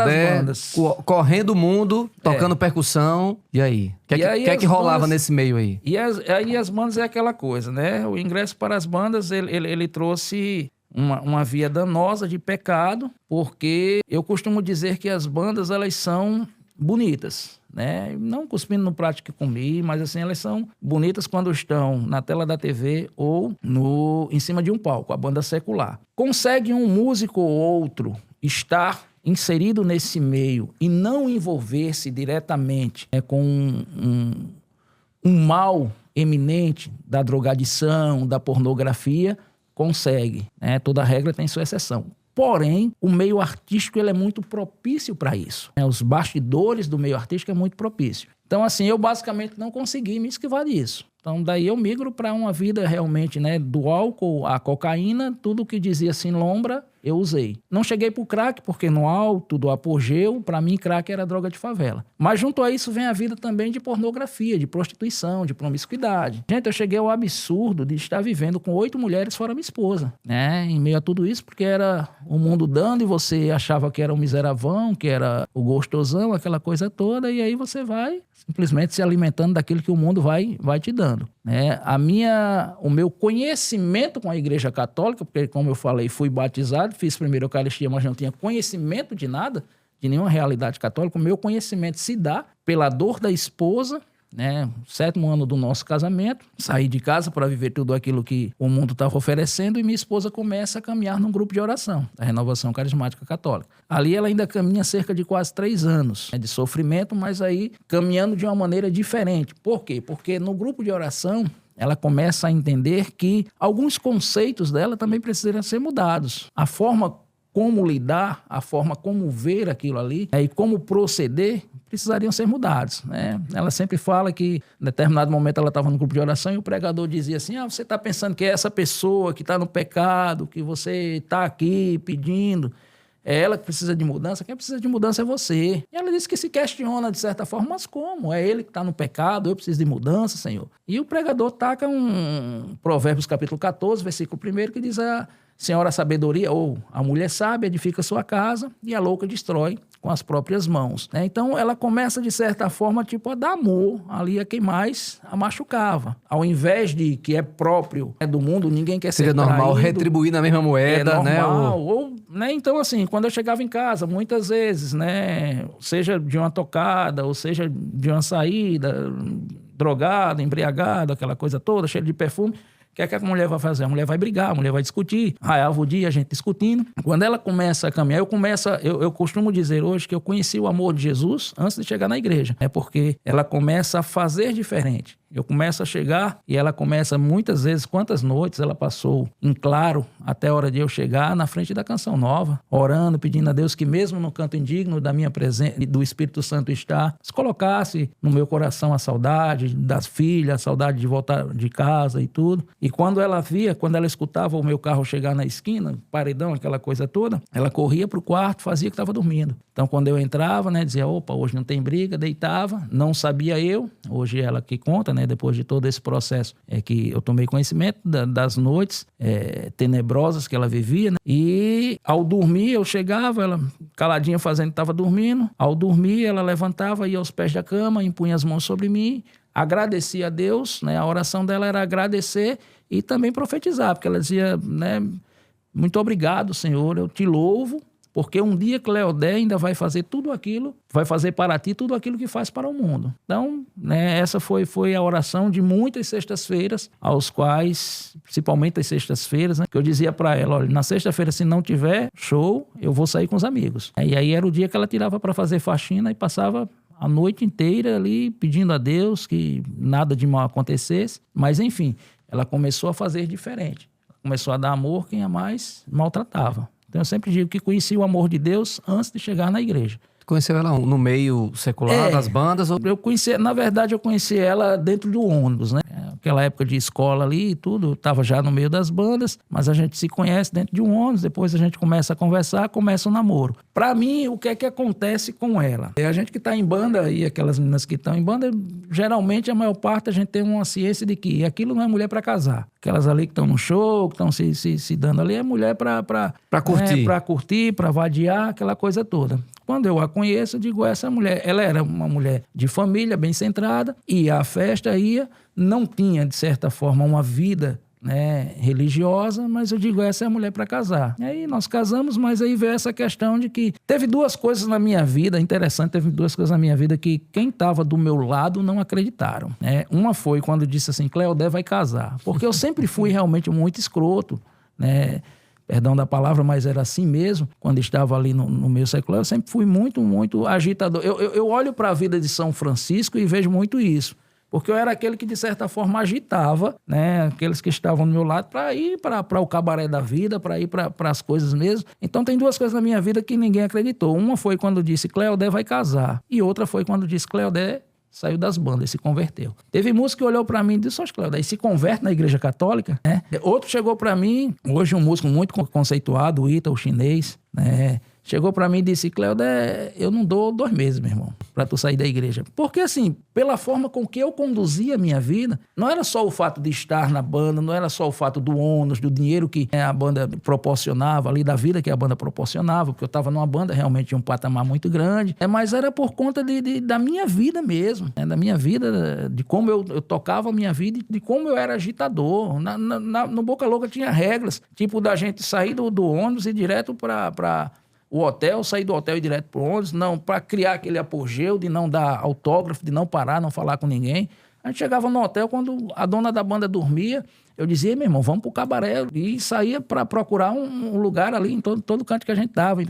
As bandas. Correndo o mundo, tocando percussão. E aí? O que é que rolava bandas, nesse meio aí? Aí as bandas é aquela coisa, né? O ingresso para as bandas, ele trouxe uma via danosa de pecado, porque eu costumo dizer que as bandas, elas são bonitas, né? Não cuspindo no prato que comi, mas assim, elas são bonitas quando estão na tela da TV ou em cima de um palco, a banda secular. Consegue um músico ou outro estar inserido nesse meio e não envolver-se diretamente com um mal eminente da drogadição, da pornografia, consegue, né? Toda regra tem sua exceção. Porém, o meio artístico ele é muito propício para isso, né? Os bastidores do meio artístico é muito propício. Então, assim, eu basicamente não consegui me esquivar disso. Então, daí eu migro para uma vida realmente, né, do álcool à cocaína, tudo que dizia assim, lombra, eu usei. Não cheguei pro crack, porque no alto do apogeu, para mim, crack era droga de favela. Mas junto a isso vem a vida também de pornografia, de prostituição, de promiscuidade. Gente, eu cheguei ao absurdo de estar vivendo com 8 mulheres fora minha esposa, né? Em meio a tudo isso, porque era o mundo dando e você achava que era um miseravão, que era o gostosão, aquela coisa toda, e aí você vai simplesmente se alimentando daquilo que o mundo vai te dando, né? O meu conhecimento com a Igreja Católica, porque como eu falei, fui batizado, fiz primeiro a Eucaristia, mas não tinha conhecimento de nada, de nenhuma realidade católica. O meu conhecimento se dá pela dor da esposa, né? 7º ano do nosso casamento, saí de casa para viver tudo aquilo que o mundo estava oferecendo e minha esposa começa a caminhar num grupo de oração, da Renovação Carismática Católica. Ali ela ainda caminha cerca de quase 3 anos, né, de sofrimento, mas aí caminhando de uma maneira diferente. Por quê? Porque no grupo de oração ela começa a entender que alguns conceitos dela também precisam ser mudados. A forma como lidar, a forma como ver aquilo ali, e como proceder, precisariam ser mudados, né? Ela sempre fala que, em determinado momento, ela estava no grupo de oração e o pregador dizia assim, você está pensando que é essa pessoa que está no pecado, que você está aqui pedindo, é ela que precisa de mudança, quem precisa de mudança é você. E ela disse que se questiona de certa forma, mas como? É ele que está no pecado, eu preciso de mudança, Senhor. E o pregador taca um Provérbios capítulo 14, versículo 1, que diz a senhora sabedoria, ou a mulher sábia edifica sua casa e a louca destrói com as próprias mãos, né? Então ela começa de certa forma tipo a dar amor ali a quem mais a machucava. Ao invés de que é próprio do mundo, ninguém quer ser traído. Seria normal retribuir na mesma moeda, né? Normal, né? Então assim, quando eu chegava em casa, muitas vezes, né, seja de uma tocada, ou seja de uma saída, drogada, embriagada, aquela coisa toda, cheia de perfume, o que é que a mulher vai fazer? A mulher vai brigar, a mulher vai discutir. Raiava o dia, a gente discutindo. Quando ela começa a caminhar, eu costumo dizer hoje que eu conheci o amor de Jesus antes de chegar na igreja. É porque ela começa a fazer diferente. Eu começo a chegar e ela começa muitas vezes, quantas noites ela passou em claro até a hora de eu chegar na frente da Canção Nova, orando, pedindo a Deus que mesmo no canto indigno da minha presença, do Espírito Santo estar, se colocasse no meu coração a saudade das filhas, a saudade de voltar de casa e tudo. E quando ela escutava o meu carro chegar na esquina, paredão, aquela coisa toda, ela corria pro quarto, fazia que estava dormindo. Então quando eu entrava, né, dizia, opa, hoje não tem briga, deitava, não sabia eu, hoje ela que conta, né, depois de todo esse processo, que eu tomei conhecimento das noites tenebrosas que ela vivia, né? E ao dormir, eu chegava, ela caladinha fazendo que estava dormindo. Ao dormir, ela levantava, ia aos pés da cama, impunha as mãos sobre mim, agradecia a Deus, né? A oração dela era agradecer e também profetizar, porque ela dizia, né, muito obrigado, Senhor, eu te louvo, porque um dia Cleodé ainda vai fazer tudo aquilo, vai fazer para ti tudo aquilo que faz para o mundo. Então, né, essa foi a oração de muitas sextas-feiras, aos quais, principalmente as sextas-feiras, né, que eu dizia para ela, olha, na sexta-feira, se não tiver show, eu vou sair com os amigos. E aí era o dia que ela tirava para fazer faxina e passava a noite inteira ali pedindo a Deus que nada de mal acontecesse. Mas, enfim, ela começou a fazer diferente. Começou a dar amor quem a mais maltratava. Então eu sempre digo que conheci o amor de Deus antes de chegar na igreja. Conheceu ela no meio secular das bandas? Ou... Na verdade, eu conheci ela dentro do ônibus, né? Aquela época de escola ali e tudo, eu estava já no meio das bandas, mas a gente se conhece dentro de um ônibus, depois a gente começa a conversar, começa o namoro. Para mim, o que é que acontece com ela? A gente que está em banda e aquelas meninas que estão em banda, geralmente a maior parte a gente tem uma ciência de que aquilo não é mulher para casar. Aquelas ali que estão no show, que estão se dando ali, é mulher para curtir. Para curtir, para vadiar, aquela coisa toda. Quando eu a conheço, eu digo, essa mulher, ela era uma mulher de família, bem centrada, ia à festa, não tinha, de certa forma, uma vida, né, religiosa, mas eu digo, essa é a mulher para casar. E aí nós casamos, mas aí veio essa questão de que teve duas coisas na minha vida, interessante, teve duas coisas na minha vida que quem estava do meu lado não acreditaram, né? Uma foi quando disse assim, Cleodé vai casar, porque eu sempre fui realmente muito escroto, né? Perdão da palavra, mas era assim mesmo, quando estava ali no meio secular, eu sempre fui muito, muito agitador. Eu olho para a vida de São Francisco e vejo muito isso. Porque eu era aquele que, de certa forma, agitava, né, aqueles que estavam do meu lado para ir para o cabaré da vida, para ir para as coisas mesmo. Então, tem duas coisas na minha vida que ninguém acreditou. Uma foi quando disse Cleodé vai casar. E outra foi quando disse Cleodé saiu das bandas e se converteu. Teve músico que olhou para mim e disse, "Oxe, Cleodé, e se converte na Igreja Católica?" Né? Outro chegou para mim, hoje um músico muito conceituado, o Ítalo, chinês, né? Chegou para mim e disse, Cleodé, eu não dou 2 meses, meu irmão, para tu sair da igreja. Porque assim, pela forma com que eu conduzia a minha vida, não era só o fato de estar na banda, não era só o fato do ônus, do dinheiro que a banda proporcionava, ali da vida que a banda proporcionava, porque eu estava numa banda realmente de um patamar muito grande, mas era por conta da minha vida mesmo, né? Da minha vida, de como eu tocava a minha vida e de como eu era agitador. No Boca Louca tinha regras, tipo da gente sair do ônus e ir direto para o hotel, sair do hotel e ir direto para o ônibus, não, para criar aquele apogeu de não dar autógrafo, de não parar, não falar com ninguém. A gente chegava no hotel, quando a dona da banda dormia, eu dizia, meu irmão, vamos pro cabaré, e saía para procurar um lugar ali em todo canto que a gente dava.